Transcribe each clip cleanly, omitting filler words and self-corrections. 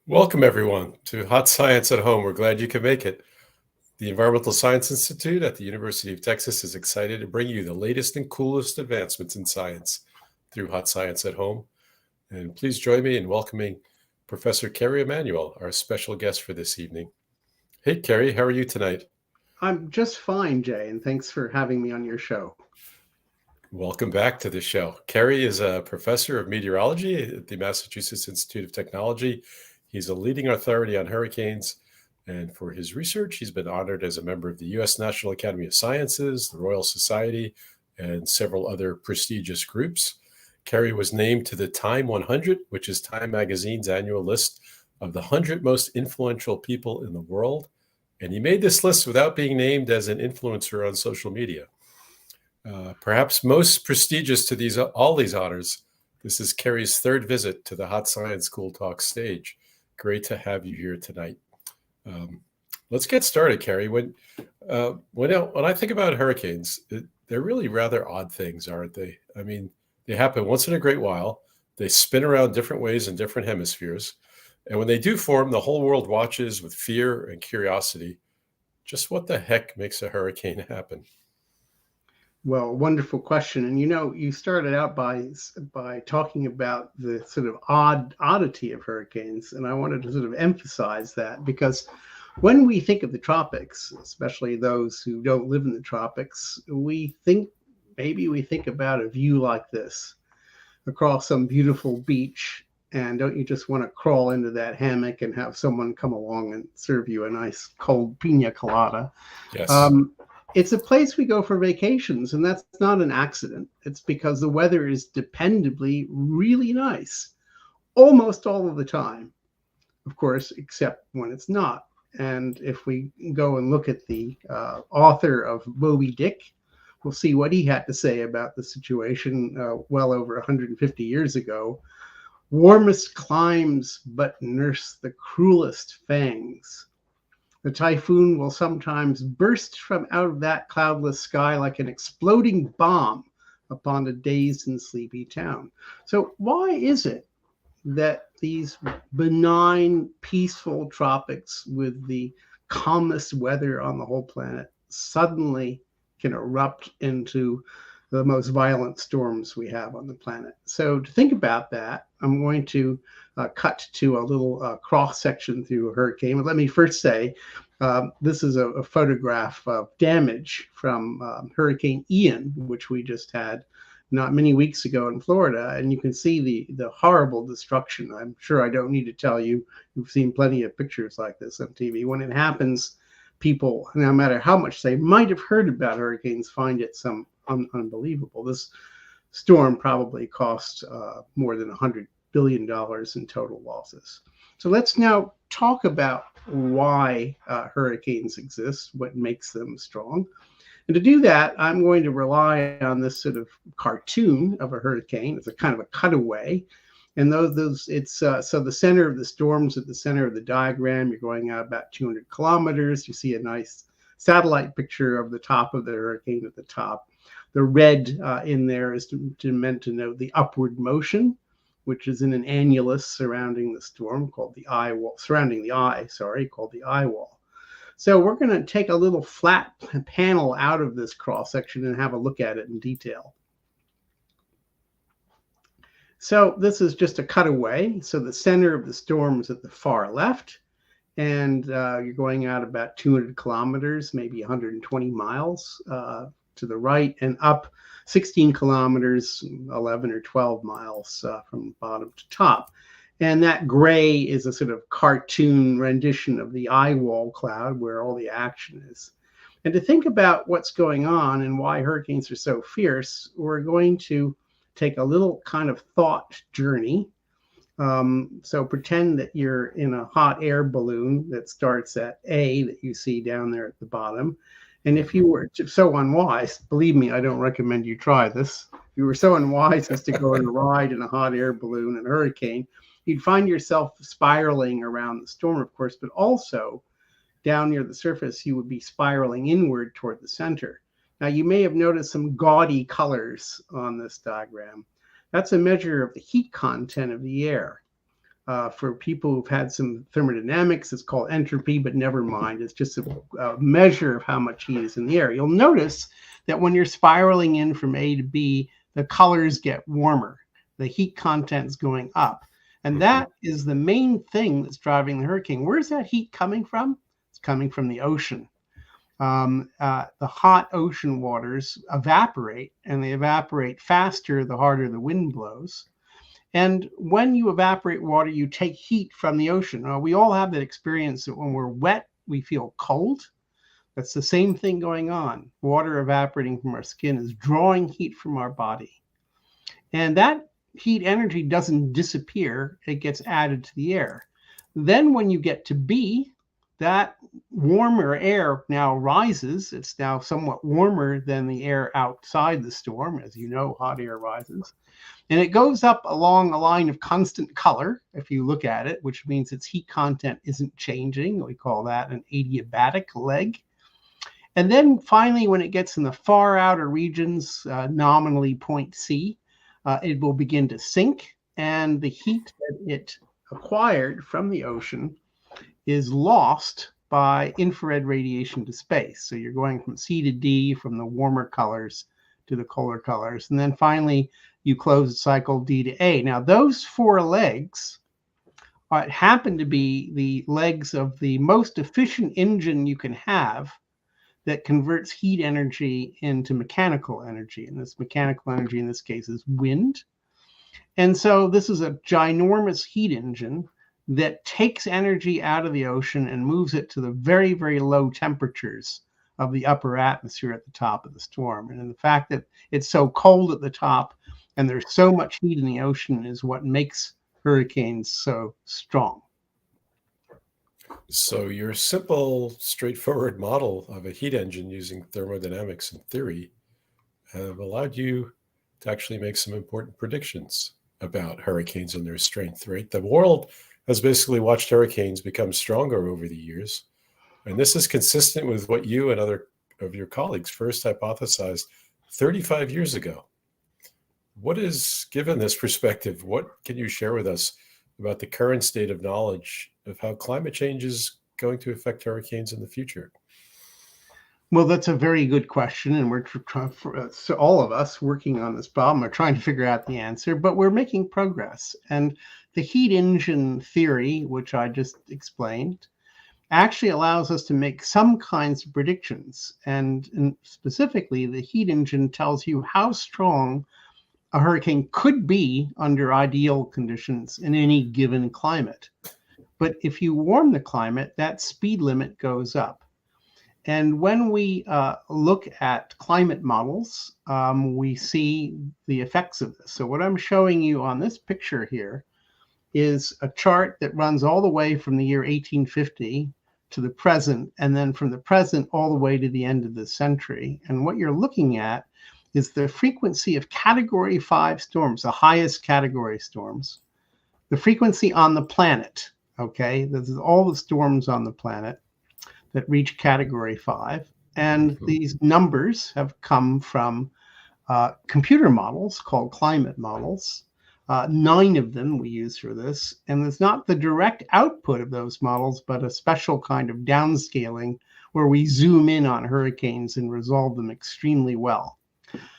Welcome, everyone, to Hot Science at Home. We're glad you can make it. The Environmental Science Institute at the University of Texas is excited to bring you the latest and coolest advancements in science through Hot Science at Home. And please join me in welcoming Professor Kerry Emanuel, our special guest for this evening. Hey, Kerry, how are you tonight? I'm just fine, Jay, and thanks for having me on your show. Welcome back to the show. Kerry is a professor of meteorology at the Massachusetts Institute of Technology. He's a leading authority on hurricanes, and for his research, he's been honored as a member of the U.S. National Academy of Sciences, the Royal Society, and several other prestigious groups. Kerry was named to the Time 100, which is Time Magazine's annual list of the 100 most influential people in the world. And he made this list without being named as an influencer on social media. Perhaps most prestigious to all these honors, this is Kerry's third visit to the Hot Science School Talk stage. Great to have you here tonight. Let's get started, Kerry. When I think about hurricanes, they're really rather odd things, aren't they? I mean, they happen once in a great while. They spin around different ways in different hemispheres. And when they do form, the whole world watches with fear and curiosity. Just what the heck makes a hurricane happen? Well, wonderful question. And you started out by talking about the sort of oddity of hurricanes, and I wanted to sort of emphasize that because when we think of the tropics, especially those who don't live in the tropics, we think about a view like this across some beautiful beach. And don't you just want to crawl into that hammock and have someone come along and serve you a nice cold pina colada? Yes. It's a place we go for vacations, and that's not an accident. It's because the weather is dependably really nice almost all of the time, of course, except when it's not. And if we go and look at the author of Moby Dick, we'll see what he had to say about the situation well over 150 years ago. Warmest climes but nurse the cruelest fangs. The typhoon will sometimes burst from out of that cloudless sky like an exploding bomb upon a dazed and sleepy town. So why is it that these benign, peaceful tropics with the calmest weather on the whole planet suddenly can erupt into the most violent storms we have on the planet? So to think about that, I'm going to cut to a little cross section through a hurricane. But let me first say, this is a photograph of damage from Hurricane Ian, which we just had not many weeks ago in Florida. And you can see the horrible destruction. I'm sure I don't need to tell you, you've seen plenty of pictures like this on TV. When it happens, people, no matter how much they might have heard about hurricanes, find it unbelievable. This storm probably cost more than $100 billion in total losses. So let's now talk about why hurricanes exist, what makes them strong. And to do that, I'm going to rely on this sort of cartoon of a hurricane. It's a kind of a cutaway. And so the center of the storm's at the center of the diagram. You're going out about 200 kilometers. You see a nice satellite picture of the top of the hurricane at the top. The red in there is meant to note the upward motion, which is in an annulus surrounding the storm called the eye wall, called the eye wall. So we're going to take a little flat panel out of this cross section and have a look at it in detail. So this is just a cutaway. So the center of the storm is at the far left, and you're going out about 200 kilometers, maybe 120 miles to the right, and up 16 kilometers, 11 or 12 miles from bottom to top. And that gray is a sort of cartoon rendition of the eye wall cloud where all the action is. And to think about what's going on and why hurricanes are so fierce, we're going to take a little kind of thought journey. So pretend that you're in a hot air balloon that starts at A that you see down there at the bottom. And if you were so unwise, believe me, I don't recommend you try this. If you were so unwise as to go on a ride in a hot air balloon in a hurricane, you'd find yourself spiraling around the storm, of course, but also down near the surface, you would be spiraling inward toward the center. Now, you may have noticed some gaudy colors on this diagram. That's a measure of the heat content of the air. For people who've had some thermodynamics, it's called entropy, but never mind. It's just a measure of how much heat is in the air. You'll notice that when you're spiraling in from A to B, the colors get warmer. The heat content is going up. And that is the main thing that's driving the hurricane. Where's that heat coming from? It's coming from the ocean. The hot ocean waters evaporate, and they evaporate faster the harder the wind blows. And when you evaporate water, you take heat from the ocean. We all have that experience that when we're wet, we feel cold. That's the same thing going on. Water evaporating from our skin is drawing heat from our body. And that heat energy doesn't disappear. It gets added to the air. Then when you get to B, that warmer air now rises. It's now somewhat warmer than the air outside the storm. As you know, hot air rises. And it goes up along a line of constant color, if you look at it, which means its heat content isn't changing. We call that an adiabatic leg. And then finally, when it gets in the far outer regions, nominally point C, it will begin to sink. And the heat that it acquired from the ocean is lost by infrared radiation to space. So you're going from C to D, from the warmer colors to the colder colors. And then finally, you close the cycle D to A. Now, those four legs happen to be the legs of the most efficient engine you can have that converts heat energy into mechanical energy. And this mechanical energy in this case is wind. And so this is a ginormous heat engine that takes energy out of the ocean and moves it to the very, very low temperatures of the upper atmosphere at the top of the storm. And the fact that it's so cold at the top and there's so much heat in the ocean is what makes hurricanes so strong. So your simple, straightforward model of a heat engine using thermodynamics and theory have allowed you to actually make some important predictions about hurricanes and their strength, right? The world has basically watched hurricanes become stronger over the years. And this is consistent with what you and other of your colleagues first hypothesized 35 years ago. What is, given this perspective, what can you share with us about the current state of knowledge of how climate change is going to affect hurricanes in the future? Well, that's a very good question. And we're so all of us working on this problem are trying to figure out the answer, but we're making progress. And the heat engine theory, which I just explained, actually allows us to make some kinds of predictions. And specifically, the heat engine tells you how strong a hurricane could be under ideal conditions in any given climate. But if you warm the climate, that speed limit goes up. And when we look at climate models, we see the effects of this. So what I'm showing you on this picture here is a chart that runs all the way from the year 1850 to the present, and then from the present all the way to the end of the century. And what you're looking at is the frequency of Category 5 storms, the highest category storms, the frequency on the planet, okay? This is all the storms on the planet that reach Category 5. And these numbers have come from computer models called climate models. 9 of them we use for this. And it's not the direct output of those models, but a special kind of downscaling where we zoom in on hurricanes and resolve them extremely well.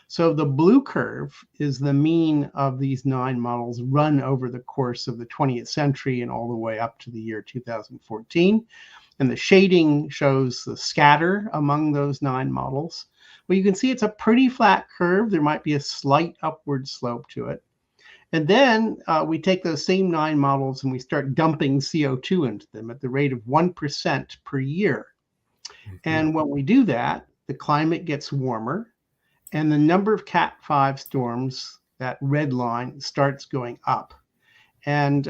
So the blue curve is the mean of these 9 models run over the course of the 20th century and all the way up to the year 2014. And the shading shows the scatter among those 9 models. Well, you can see it's a pretty flat curve. There might be a slight upward slope to it. And then we take those same 9 models and we start dumping CO2 into them at the rate of 1% per year. And when we do that, the climate gets warmer. And the number of Cat 5 storms, that red line, starts going up. And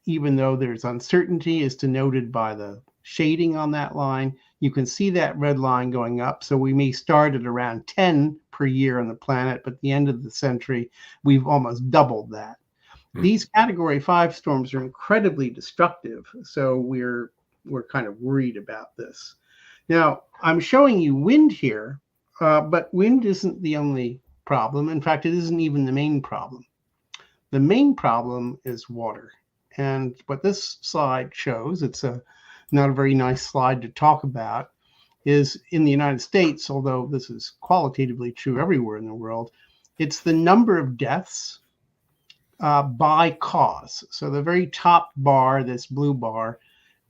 even though there's uncertainty as denoted by the shading on that line, you can see that red line going up. So we may start at around 10 per year on the planet, but at the end of the century, we've almost doubled that. These Category 5 storms are incredibly destructive. So we're kind of worried about this. Now, I'm showing you wind here. But wind isn't the only problem. In fact, it isn't even the main problem. The main problem is water. And what this slide shows, it's not a very nice slide to talk about, is in the United States, although this is qualitatively true everywhere in the world, it's the number of deaths by cause. So the very top bar, this blue bar,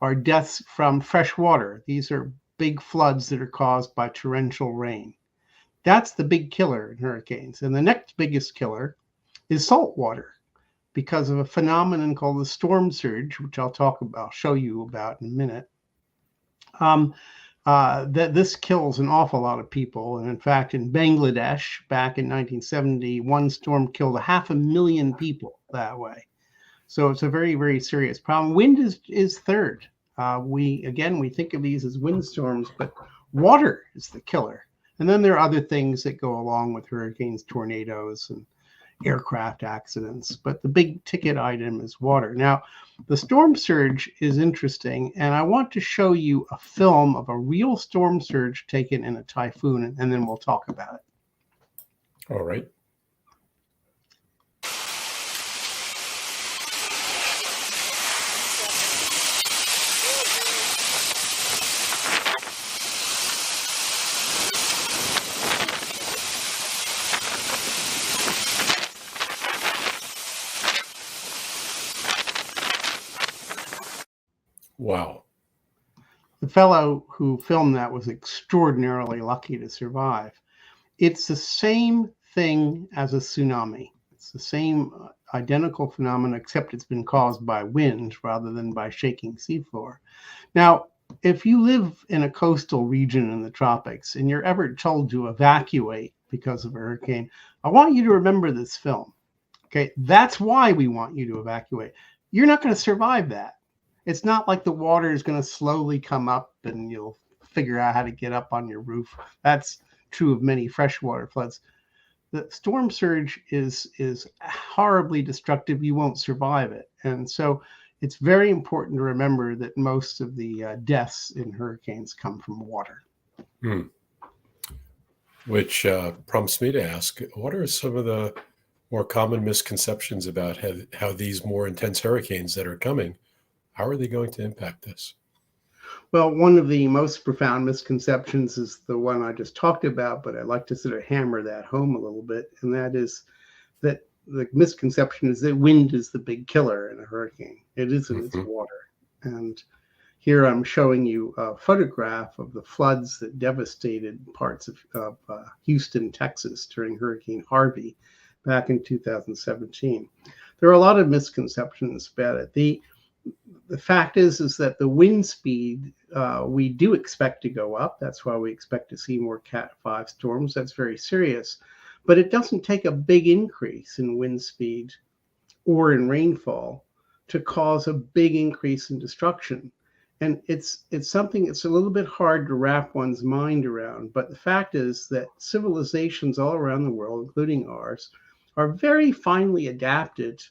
are deaths from fresh water. These are big floods that are caused by torrential rain. That's the big killer in hurricanes. And the next biggest killer is salt water, because of a phenomenon called the storm surge, which I'll show you about in a minute. That this kills an awful lot of people. And in fact, in Bangladesh, back in 1970, one storm killed 500,000 people that way. So it's a very, very serious problem. Wind is third. We think of these as windstorms, but water is the killer. And then there are other things that go along with hurricanes, tornadoes, and aircraft accidents. But the big ticket item is water. Now, the storm surge is interesting, and I want to show you a film of a real storm surge taken in a typhoon, and then we'll talk about it. All right. Wow. The fellow who filmed that was extraordinarily lucky to survive. It's the same thing as a tsunami. It's the same identical phenomenon, except it's been caused by wind rather than by shaking seafloor. Now, if you live in a coastal region in the tropics and you're ever told to evacuate because of a hurricane, I want you to remember this film. Okay, that's why we want you to evacuate. You're not going to survive that. It's not like the water is going to slowly come up and you'll figure out how to get up on your roof. That's true of many freshwater floods. The storm surge is horribly destructive. You won't survive it. And so it's very important to remember that most of the deaths in hurricanes come from water. Which prompts me to ask, what are some of the more common misconceptions about how these more intense hurricanes that are coming, how are they going to impact us? Well, one of the most profound misconceptions is the one I just talked about, but I'd like to sort of hammer that home a little bit. And that is that the misconception is that wind is the big killer in a hurricane. It isn't, it's water. And here I'm showing you a photograph of the floods that devastated parts of Houston, Texas during Hurricane Harvey back in 2017. There are a lot of misconceptions about it. The fact is that the wind speed, we do expect to go up. That's why we expect to see more Cat 5 storms. That's very serious. But it doesn't take a big increase in wind speed or in rainfall to cause a big increase in destruction. And it's something that's a little bit hard to wrap one's mind around. But the fact is that civilizations all around the world, including ours, are very finely adapted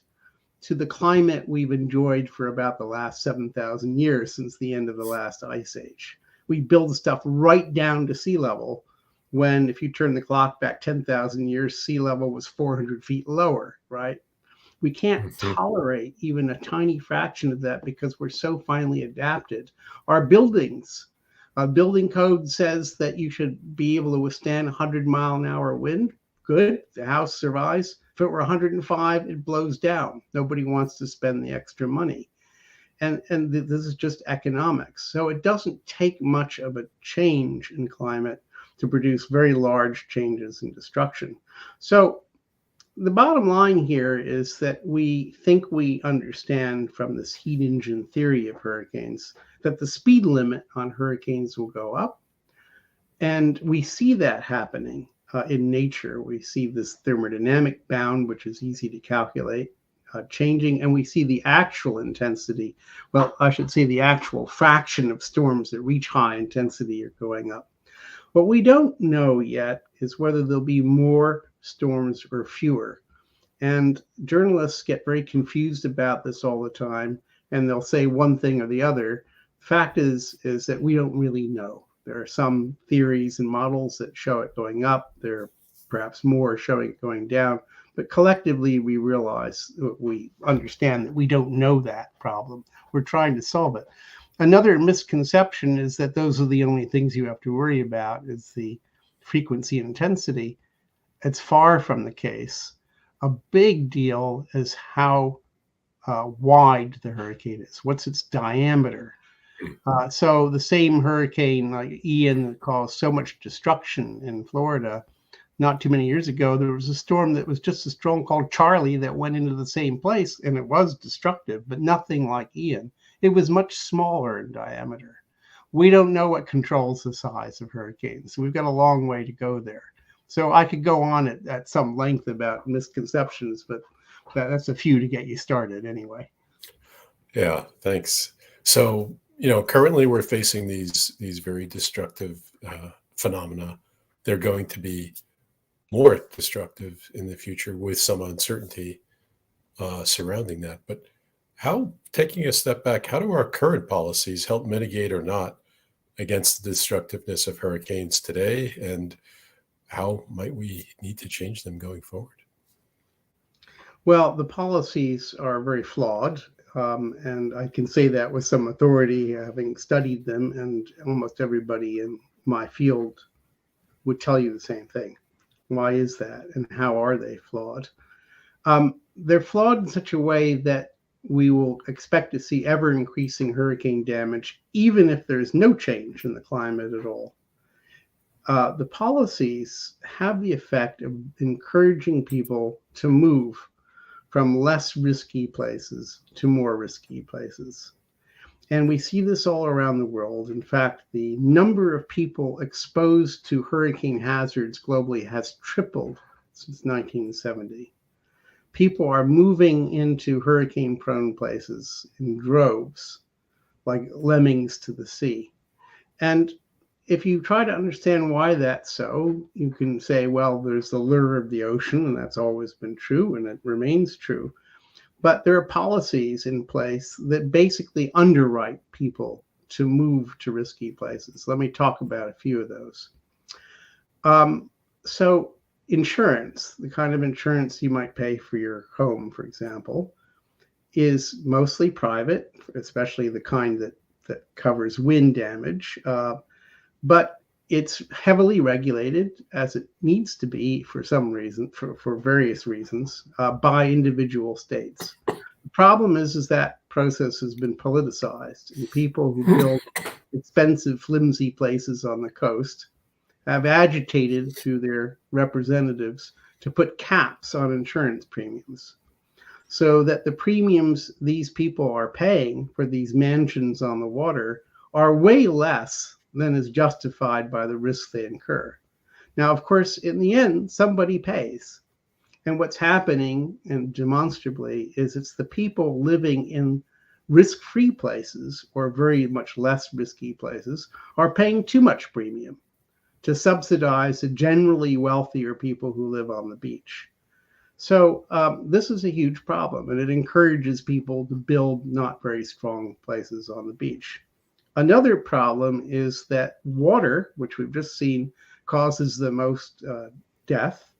to the climate we've enjoyed for about the last 7,000 years since the end of the last ice age. We build stuff right down to sea level when, if you turn the clock back 10,000 years, sea level was 400 feet lower, right? We can't tolerate even a tiny fraction of that because we're so finely adapted. Our buildings, building code says that you should be able to withstand 100-mile-an-hour wind. Good, the house survives. If it were 105, it blows down. Nobody wants to spend the extra money. And this is just economics. So it doesn't take much of a change in climate to produce very large changes in destruction. So the bottom line here is that we think we understand from this heat engine theory of hurricanes that the speed limit on hurricanes will go up. And we see that happening. In nature, we see this thermodynamic bound, which is easy to calculate, changing, and we see the actual intensity. Well, I should say the actual fraction of storms that reach high intensity are going up. What we don't know yet is whether there'll be more storms or fewer. And journalists get very confused about this all the time, and they'll say one thing or the other. Fact is that we don't really know. There are some theories and models that show it going up. There are perhaps more showing it going down, But collectively, we understand that we don't know that problem. We're trying to solve it. Another misconception is that those are the only things you have to worry about is the frequency and intensity. It's far from the case. A big deal is how wide the hurricane is. What's its diameter? So the same hurricane like Ian that caused so much destruction in Florida not too many years ago, there was a storm that was just as strong called Charlie that went into the same place, and it was destructive, but nothing like Ian. It was much smaller in diameter. We don't know what controls the size of hurricanes. We've got a long way to go there. So I could go on at some length about misconceptions, but that's a few to get you started anyway. Yeah, thanks. So, currently we're facing these very destructive phenomena. They're going to be more destructive in the future with some uncertainty surrounding that. But taking a step back, how do our current policies help mitigate or not against the destructiveness of hurricanes today? And how might we need to change them going forward? Well, the policies are very flawed. And I can say that with some authority, having studied them, and almost everybody in my field would tell you the same thing. Why is that? And how are they flawed? They're flawed in such a way that we will expect to see ever increasing hurricane damage, even if there's no change in the climate at all. The policies have the effect of encouraging people to move from less risky places to more risky places. And we see this all around the world. In fact, the number of people exposed to hurricane hazards globally has tripled since 1970. People are moving into hurricane-prone places in droves, like lemmings to the sea. And if you try to understand why that's so, you can say, well, there's the lure of the ocean, and that's always been true, and it remains true. But there are policies in place that basically underwrite people to move to risky places. Let me talk about a few of those. So insurance, the kind of insurance you might pay for your home, for example, is mostly private, especially the kind that covers wind damage. But it's heavily regulated, as it needs to be for some reason, for various reasons, by individual states. The problem is that process has been politicized, and people who build expensive, flimsy places on the coast have agitated through their representatives to put caps on insurance premiums, so that the premiums these people are paying for these mansions on the water are way less than is justified by the risks they incur. Now, of course, in the end, somebody pays. And what's happening, and demonstrably, is it's the people living in risk-free places or very much less risky places are paying too much premium to subsidize the generally wealthier people who live on the beach. So this is a huge problem, and it encourages people to build not very strong places on the beach. Another problem is that water, which we've just seen, causes the most death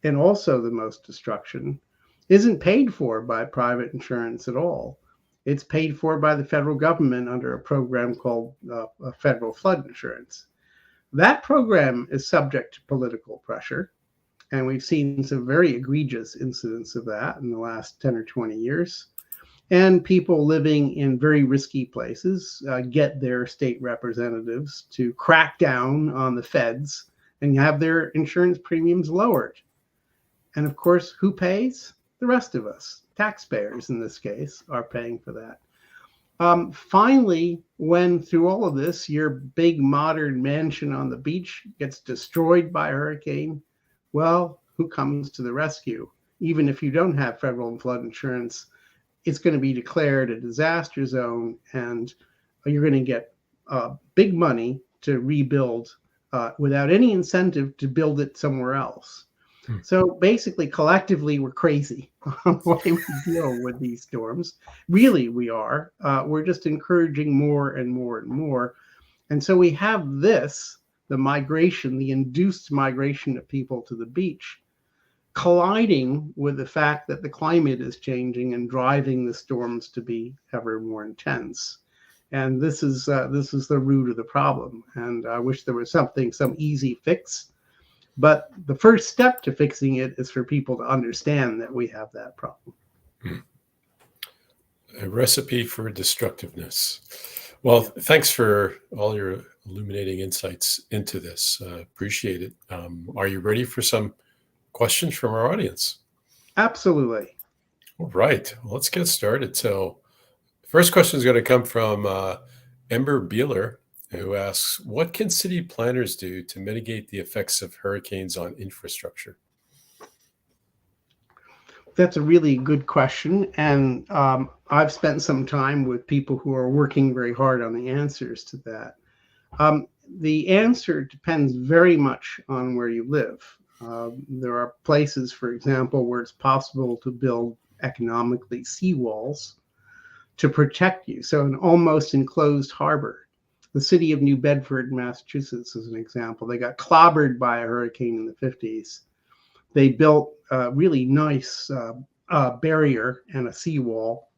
and also the most destruction, isn't paid for by private insurance at all. It's paid for by the federal government under a program called federal flood insurance. That program is subject to political pressure, and we've seen some very egregious incidents of that in the last 10 or 20 years. And people living in very risky places get their state representatives to crack down on the feds and have their insurance premiums lowered. And of course, who pays? The rest of us. Taxpayers, in this case, are paying for that. Finally, when through all of this, your big modern mansion on the beach gets destroyed by a hurricane, well, who comes to the rescue? Even if you don't have federal flood insurance, it's going to be declared a disaster zone, and you're going to get big money to rebuild without any incentive to build it somewhere else. So basically, collectively, we're crazy on the way we deal with these storms. Really, we are. We're just encouraging more and more and more. And so we have this, the migration, the induced migration of people to the beach, colliding with the fact that the climate is changing and driving the storms to be ever more intense. And this is the root of the problem. And I wish there was some easy fix. But the first step to fixing it is for people to understand that we have that problem. A recipe for destructiveness. Well, thanks for all your illuminating insights into this. Appreciate it. Are you ready for some questions from our audience? Absolutely. All right. Well, let's get started. So first question is going to come from Ember Beeler, who asks, what can city planners do to mitigate the effects of hurricanes on infrastructure? That's a really good question. And I've spent some time with people who are working very hard on the answers to that. The answer depends very much on where you live. There are places, for example, where it's possible to build economically seawalls to protect you. So an almost enclosed harbor. The city of New Bedford, Massachusetts, is an example. They got clobbered by a hurricane in the 50s. They built a really nice barrier and a seawall,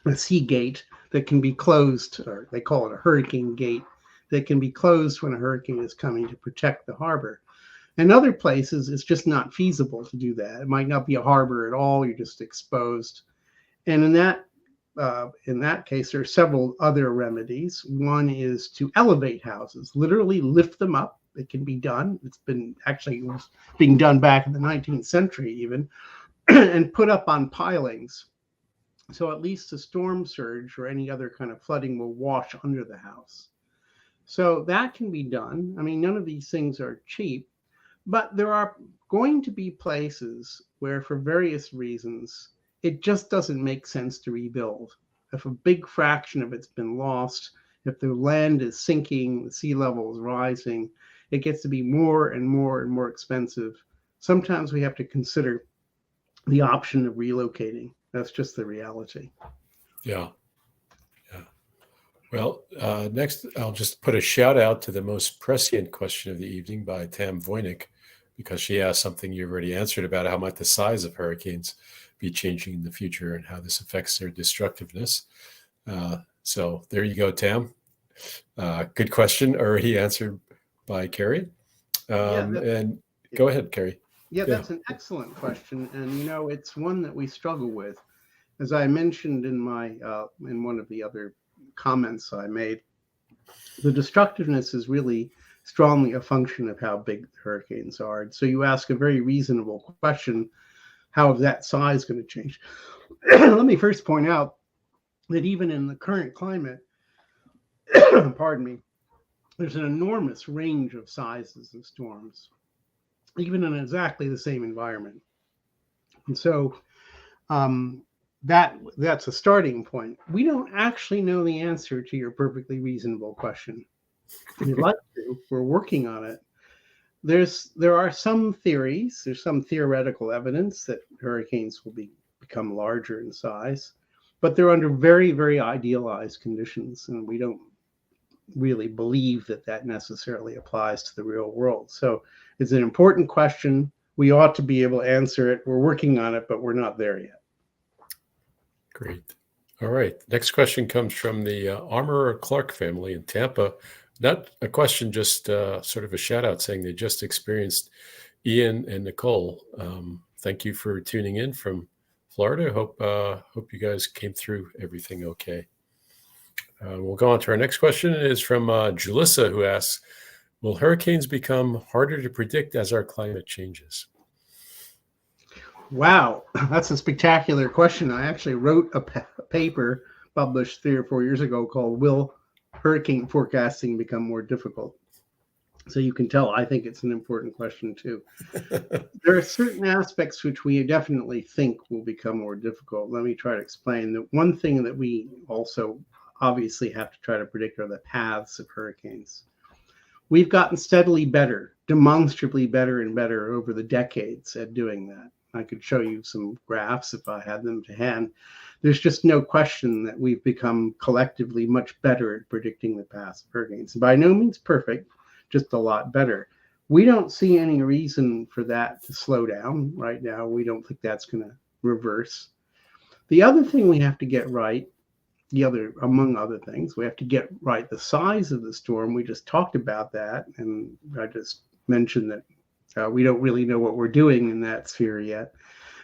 a sea gate that can be closed, or they call it a hurricane gate, that can be closed when a hurricane is coming to protect the harbor. In other places, it's just not feasible to do that. It might not be a harbor at all. You're just exposed. And in that case, there are several other remedies. One is to elevate houses, literally lift them up. It can be done. It's been actually being done back in the 19th century even, and put up on pilings. So at least a storm surge or any other kind of flooding will wash under the house. So that can be done. I mean, none of these things are cheap, but there are going to be places where, for various reasons, it just doesn't make sense to rebuild. If a big fraction of it's been lost, if the land is sinking, the sea level is rising, it gets to be more and more and more expensive. Sometimes we have to consider the option of relocating. That's just the reality. Yeah. Well, next, I'll just put a shout out to the most prescient question of the evening by Tam Voynich, because she asked something you already answered about how might the size of hurricanes be changing in the future and how this affects their destructiveness. So there you go, Tam. Good question, already answered by Kerry. And go ahead, Kerry. Yeah, that's an excellent question. And, it's one that we struggle with. As I mentioned in in one of the other comments I made, the destructiveness is really strongly a function of how big the hurricanes are. So you ask a very reasonable question, how is that size going to change? Let me first point out that even in the current climate, pardon me, there's an enormous range of sizes of storms, even in exactly the same environment. And so that's a starting point. We don't actually know the answer to your perfectly reasonable question. We'd like to. We're working on it. There are some theories. There's some theoretical evidence that hurricanes will become larger in size, but they're under very, very idealized conditions, and we don't really believe that necessarily applies to the real world. So it's an important question. We ought to be able to answer it. We're working on it, but we're not there yet. Great. All right. Next question comes from the Armorer Clark family in Tampa. Not a question, just sort of a shout out saying they just experienced Ian and Nicole. Thank you for tuning in from Florida. Hope you guys came through everything okay. We'll go on to our next question. It is from Julissa, who asks, will hurricanes become harder to predict as our climate changes? Wow, that's a spectacular question. I actually wrote a paper published 3 or 4 years ago called Will Hurricane Forecasting Become More Difficult? So you can tell I think it's an important question too. There are certain aspects which we definitely think will become more difficult. Let me try to explain. The one thing that we also obviously have to try to predict are the paths of hurricanes. We've gotten steadily better, demonstrably better and better over the decades at doing that. I could show you some graphs if I had them to hand. There's just no question that we've become collectively much better at predicting the paths of hurricanes. By no means perfect, just a lot better. We don't see any reason for that to slow down right now. We don't think that's going to reverse. The other thing we have to get right, among other things, we have to get right the size of the storm. We just talked about that, and I just mentioned that we don't really know what we're doing in that sphere yet.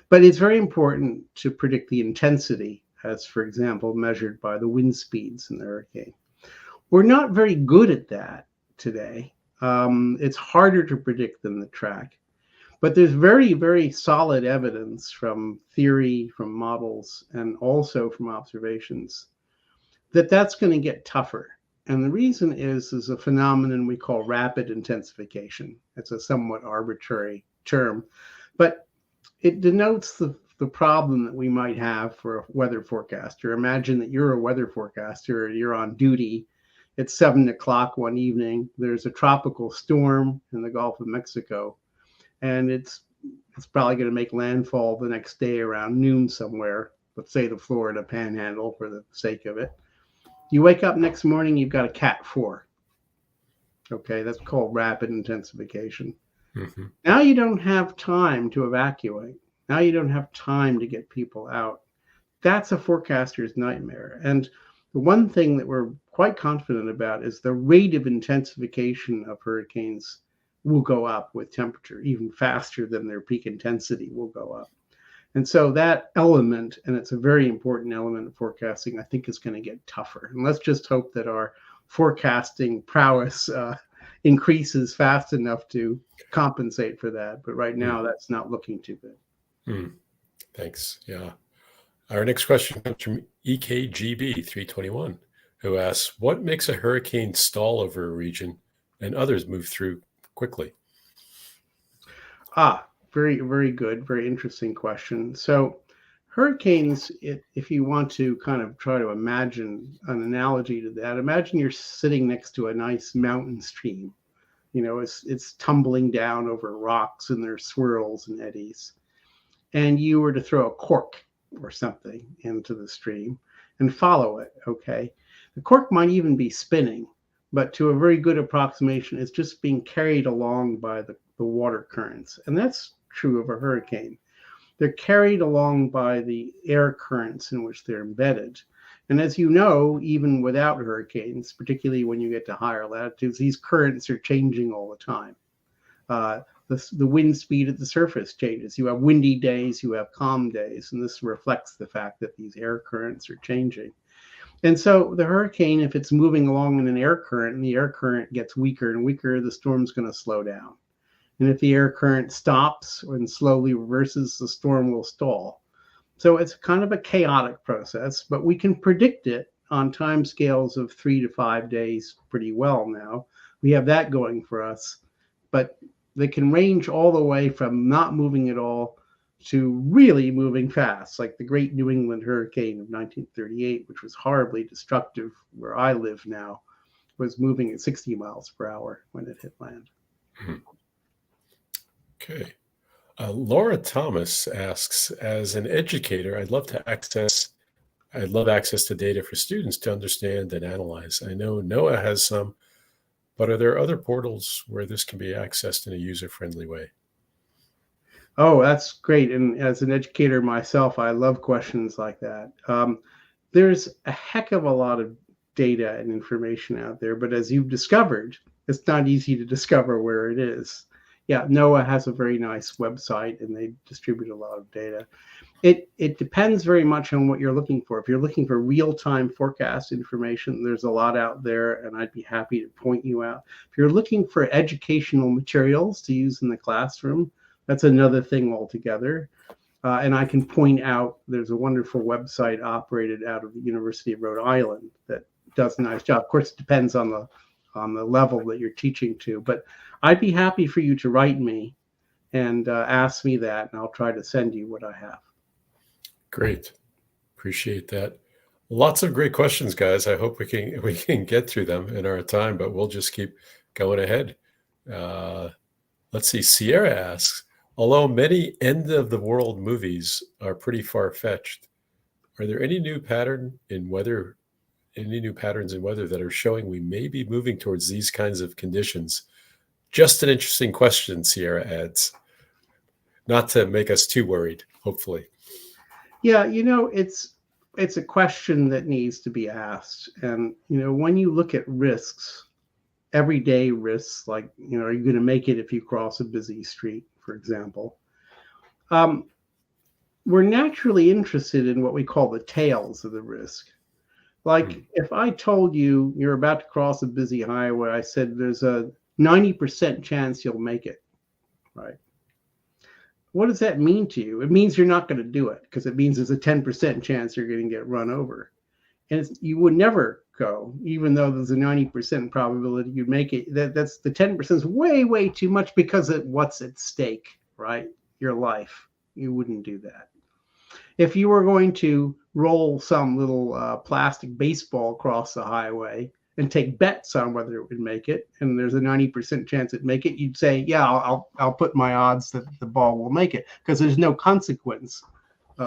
But it's very important to predict the intensity, as, for example, measured by the wind speeds in the hurricane. We're not very good at that today. It's harder to predict than the track. But there's very, very solid evidence from theory, from models, and also from observations that that's going to get tougher. And the reason is a phenomenon we call rapid intensification. It's a somewhat arbitrary term, but it denotes the problem that we might have for a weather forecaster. Imagine that you're a weather forecaster, you're on duty. It's 7 o'clock one evening. There's a tropical storm in the Gulf of Mexico, and it's probably going to make landfall the next day around noon somewhere. Let's say the Florida Panhandle for the sake of it. You wake up next morning, you've got a Cat 4. Okay, that's called rapid intensification. Mm-hmm. Now you don't have time to evacuate. Now you don't have time to get people out. That's a forecaster's nightmare. And the one thing that we're quite confident about is the rate of intensification of hurricanes will go up with temperature, even faster than their peak intensity will go up. And so that element, and it's a very important element of forecasting, I think is going to get tougher. And let's just hope that our forecasting prowess increases fast enough to compensate for that. But right now, that's not looking too good. Thanks. Yeah. Our next question comes from EKGB 321, who asks, what makes a hurricane stall over a region and others move through quickly? Very, very good. Very interesting question. So hurricanes, if you want to kind of try to imagine an analogy to that, imagine you're sitting next to a nice mountain stream. You know, it's tumbling down over rocks and there's swirls and eddies. And you were to throw a cork or something into the stream and follow it, okay? The cork might even be spinning, but to a very good approximation, it's just being carried along by the water currents. And that's true of a hurricane. They're carried along by the air currents in which they're embedded. And as you know, even without hurricanes, particularly when you get to higher latitudes, these currents are changing all the time. The wind speed at the surface changes. You have windy days, you have calm days, and this reflects the fact that these air currents are changing. And so the hurricane, if it's moving along in an air current and the air current gets weaker and weaker, the storm's going to slow down. And if the air current stops and slowly reverses, the storm will stall. So it's kind of a chaotic process, but we can predict it on time scales of 3 to 5 days pretty well now. We have that going for us, but they can range all the way from not moving at all to really moving fast, like the Great New England Hurricane of 1938, which was horribly destructive where I live now, was moving at 60 miles per hour when it hit land. Okay. Laura Thomas asks, as an educator, I'd love access to data for students to understand and analyze. I know NOAA has some, but are there other portals where this can be accessed in a user-friendly way? Oh, that's great. And as an educator myself, I love questions like that. There's a heck of a lot of data and information out there, but as you've discovered, it's not easy to discover where it is. Yeah, NOAA has a very nice website and they distribute a lot of data. It depends very much on what you're looking for. If you're looking for real-time forecast information, there's a lot out there and I'd be happy to point you out. If you're looking for educational materials to use in the classroom, that's another thing altogether. And I can point out, there's a wonderful website operated out of the University of Rhode Island that does a nice job. Of course, it depends on the level that you're teaching to, but I'd be happy for you to write me and ask me that, and I'll try to send you what I have. Great. Appreciate that. Lots of great questions, guys. I hope we can get through them in our time, but we'll just keep going ahead. Let's see. Sierra asks, although many end of the world movies are pretty far-fetched, are there any new patterns in weather that are showing we may be moving towards these kinds of conditions Just an interesting question, Sierra adds. Not to make us too worried, hopefully. Yeah, it's a question that needs to be asked. And when you look at risks, everyday risks, like are you going to make it if you cross a busy street, for example? We're naturally interested in what we call the tails of the risk. Like if I told you you're about to cross a busy highway, I said there's a 90% chance you'll make it, right? What does that mean to you? It means you're not going to do it, because it means there's a 10% chance you're going to get run over. And you would never go, even though there's a 90% probability you'd make it. That's the 10% is way, way too much, because of what's at stake, right? Your life. You wouldn't do that. If you were going to roll some little plastic baseball across the highway and take bets on whether it would make it, and there's a 90% chance it'd make it, you'd say, yeah, I'll put my odds that the ball will make it, because there's no consequence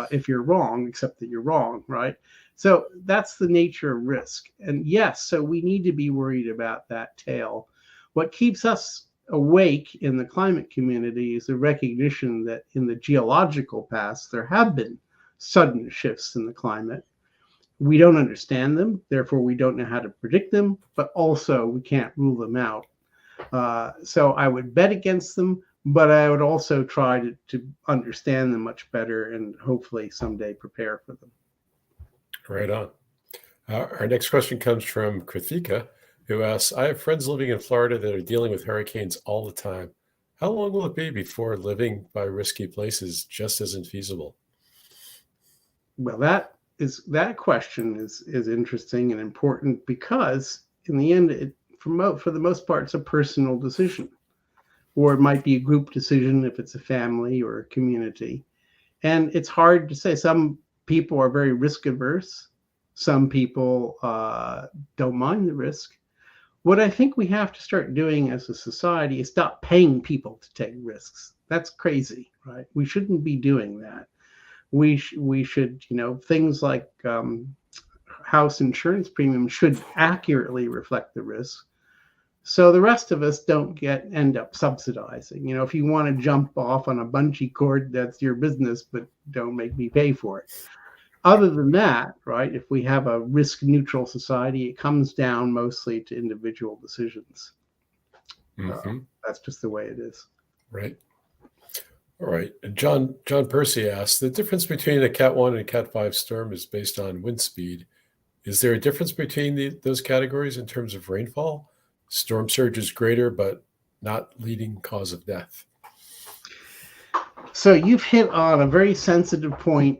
if you're wrong, except that you're wrong, right? So that's the nature of risk. And yes, so we need to be worried about that tail. What keeps us awake in the climate community is the recognition that in the geological past, there have been sudden shifts in the climate. We don't understand them, therefore we don't know how to predict them, but also we can't rule them out. So I would bet against them, but I would also try to understand them much better and hopefully someday prepare for them. Right on. Our next question comes from Krithika, who asks, I have friends living in Florida that are dealing with hurricanes all the time. How long will it be before living by risky places just isn't feasible? Well, that question is interesting and important, because in the end, for the most part, it's a personal decision, or it might be a group decision if it's a family or a community. And it's hard to say. Some people are very risk averse. Some people don't mind the risk. What I think we have to start doing as a society is stop paying people to take risks. That's crazy, right? We shouldn't be doing that. We should, things like house insurance premiums should accurately reflect the risk, so the rest of us don't end up subsidizing. If you want to jump off on a bungee cord, that's your business, but don't make me pay for it. Other than that, right, if we have a risk neutral society, it comes down mostly to individual decisions. That's just the way it is. Right. All right. And John Percy asked, the difference between a Cat 1 and a Cat 5 storm is based on wind speed. Is there a difference between those categories in terms of rainfall? Storm surge is greater, but not leading cause of death. So you've hit on a very sensitive point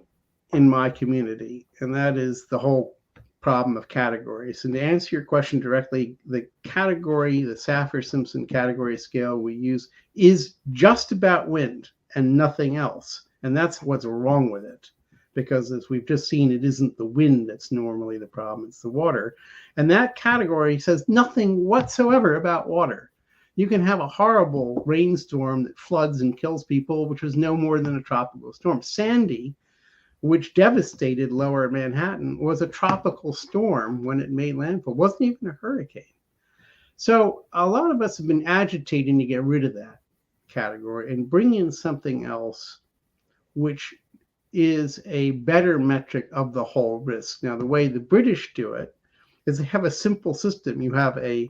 in my community, and that is the whole problem of categories. And to answer your question directly, the category, the Saffir-Simpson category scale we use, is just about wind and nothing else. And that's what's wrong with it, because as we've just seen, it isn't the wind that's normally the problem, it's the water. And that category says nothing whatsoever about water. You can have a horrible rainstorm that floods and kills people, which was no more than a tropical storm. Sandy, which devastated lower Manhattan, was a tropical storm when it made landfall. It wasn't even a hurricane. So a lot of us have been agitating to get rid of that category and bring in something else, which is a better metric of the whole risk. Now, the way the British do it is they have a simple system. You have a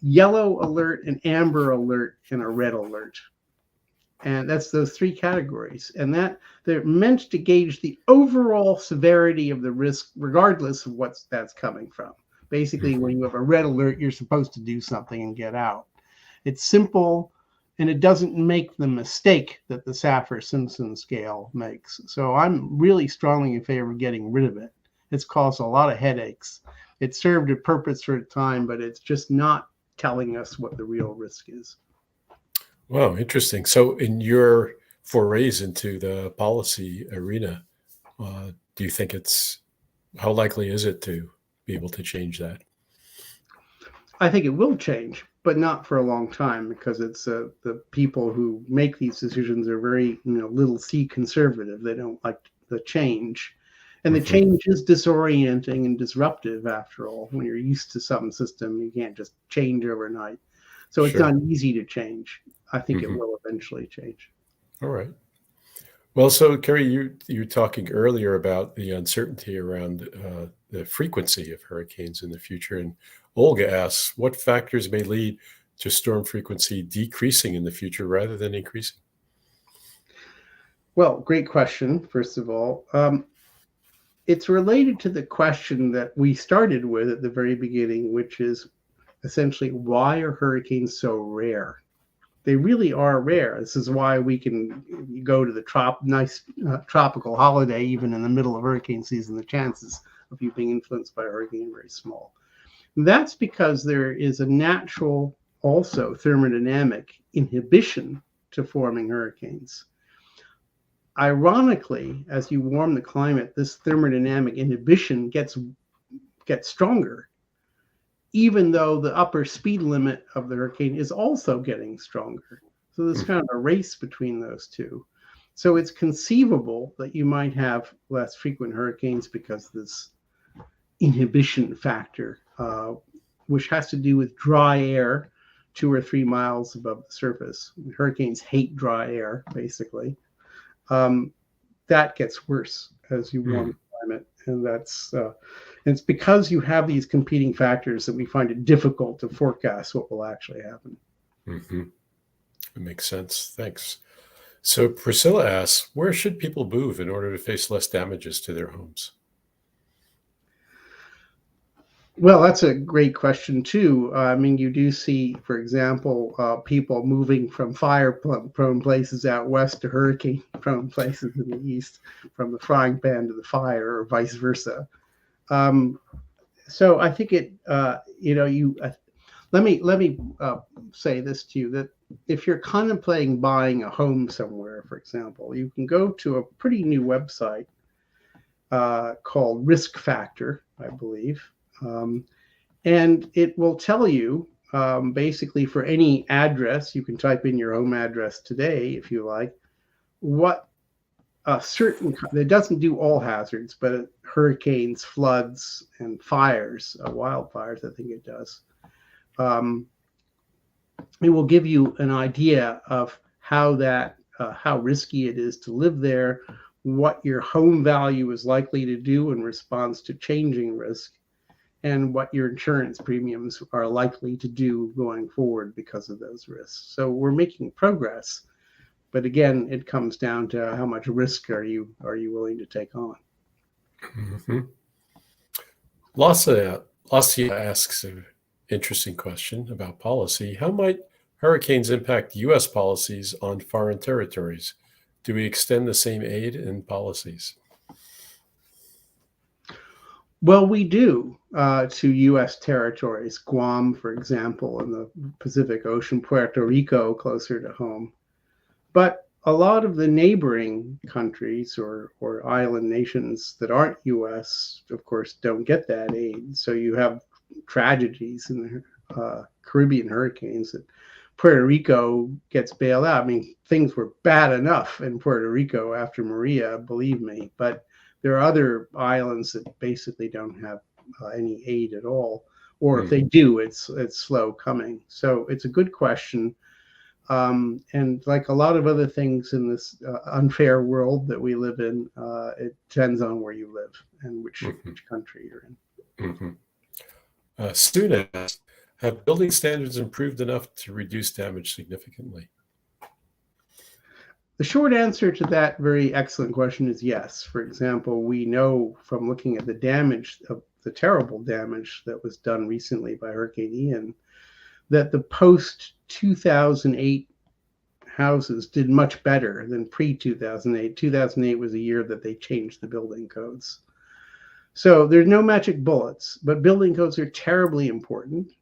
yellow alert, an amber alert, and a red alert. And that's those three categories. And that they're meant to gauge the overall severity of the risk, regardless of what that's coming from. Basically, when you have a red alert, you're supposed to do something and get out. It's simple, and it doesn't make the mistake that the Saffir-Simpson scale makes. So I'm really strongly in favor of getting rid of it. It's caused a lot of headaches. It served a purpose for a time, but it's just not telling us what the real risk is. Wow, interesting. So in your forays into the policy arena, do you think how likely is it to be able to change that? I think it will change, but not for a long time, because it's the people who make these decisions are very, little c conservative. They don't like the change. And the change is disorienting and disruptive, after all. When you're used to some system, you can't just change overnight. So it's Sure. not easy to change. I think it Hmm. will eventually change. All right. Well, so Kerry, you were talking earlier about the uncertainty around the frequency of hurricanes in the future, and Olga asks, what factors may lead to storm frequency decreasing in the future rather than increasing? Well, great question, first of all. It's related to the question that we started with at the very beginning, which is essentially, why are hurricanes so rare? They really are rare. This is why we can go to the nice tropical holiday even in the middle of hurricane season. The chances of you being influenced by a hurricane are very small. That's because there is a natural, also thermodynamic inhibition to forming hurricanes. Ironically, as you warm the climate, this thermodynamic inhibition gets stronger, even though the upper speed limit of the hurricane is also getting stronger. So there's kind of a race between those two. So it's conceivable that you might have less frequent hurricanes because of this inhibition factor, which has to do with dry air 2 or 3 miles above the surface. Hurricanes hate dry air, basically. That gets worse as you warm the climate, and it's because you have these competing factors that we find it difficult to forecast what will actually happen. Mm-hmm. It makes sense. Thanks. So Priscilla asks, where should people move in order to face less damages to their homes? Well, that's a great question too. I mean, you do see, for example, people moving from fire-prone places out west to hurricane-prone places in the east, from the frying pan to the fire, or vice versa. So I think let me say this to you, that if you're contemplating buying a home somewhere, for example, you can go to a pretty new website called Risk Factor, I believe. And it will tell you basically, for any address, you can type in your home address today if you like, what it doesn't do all hazards, but hurricanes, floods, and fires, wildfires, I think it does. It will give you an idea of how risky it is to live there, what your home value is likely to do in response to changing risk, and what your insurance premiums are likely to do going forward because of those risks. So we're making progress, but again, it comes down to how much risk are you willing to take on. Mm-hmm. Lasia asks an interesting question about policy. How might hurricanes impact U.S. policies on foreign territories? Do we extend the same aid and policies? Well, we do to U.S. territories, Guam, for example, in the Pacific Ocean, Puerto Rico, closer to home. But a lot of the neighboring countries or island nations that aren't U.S., of course, don't get that aid. So you have tragedies in the Caribbean hurricanes that Puerto Rico gets bailed out. I mean, things were bad enough in Puerto Rico after Maria, believe me, but there are other islands that basically don't have any aid at all, or if they do, it's slow coming. So it's a good question. And like a lot of other things in this unfair world that we live in, it depends on where you live and which country you're in. Soon asks, have building standards improved enough to reduce damage significantly? The short answer to that very excellent question is yes. For example, we know from looking at the terrible damage that was done recently by Hurricane Ian, that the post 2008 houses did much better than pre 2008. 2008 was a year that they changed the building codes. So there's no magic bullets, but building codes are terribly important.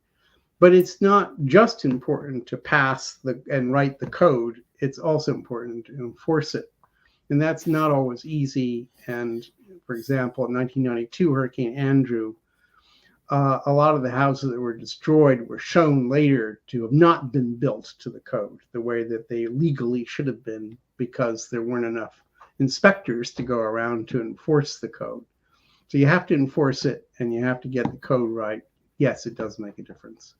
But it's not just important to pass and write the code. It's also important to enforce it. And that's not always easy. And for example, in 1992, Hurricane Andrew, a lot of the houses that were destroyed were shown later to have not been built to the code the way that they legally should have been, because there weren't enough inspectors to go around to enforce the code. So you have to enforce it and you have to get the code right. Yes, it does make a difference.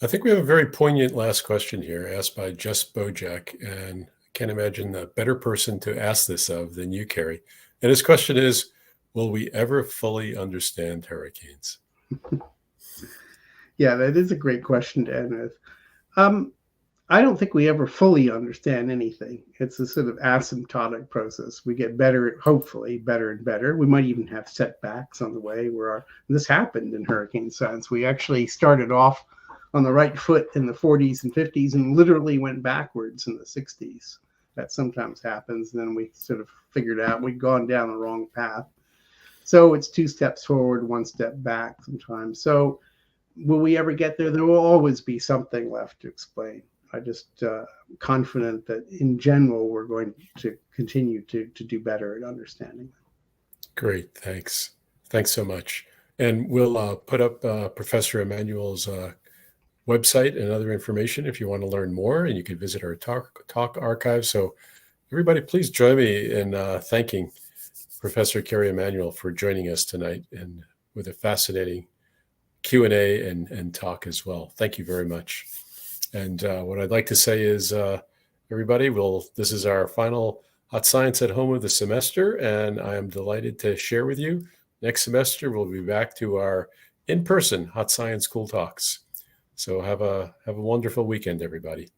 I think we have a very poignant last question here asked by Just Bojack, and I can't imagine a better person to ask this of than you, Kerry. And his question is, will we ever fully understand hurricanes? Yeah, that is a great question to end with. Um, I don't think we ever fully understand anything. It's a sort of asymptotic process. We get better, hopefully, better and better. We might even have setbacks on the way this happened in hurricane science. We actually started off on the right foot in the 40s and 50s and literally went backwards in the 60s. That sometimes happens. And then we sort of figured out we'd gone down the wrong path. So it's 2 steps forward, 1 step back sometimes. So will we ever get there? There will always be something left to explain. I just confident that in general we're going to continue to do better at understanding. Great, thanks. Thanks so much. And we'll put up Professor Emanuel's website and other information if you want to learn more, and you can visit our talk archive. So everybody, please join me in thanking Professor Kerry Emanuel for joining us tonight and with a fascinating Q&A and talk as well. Thank you very much. And what I'd like to say is, everybody, this is our final Hot Science at Home of the semester, and I am delighted to share with you. Next semester, we'll be back to our in-person Hot Science Cool Talks. So have a wonderful weekend, everybody.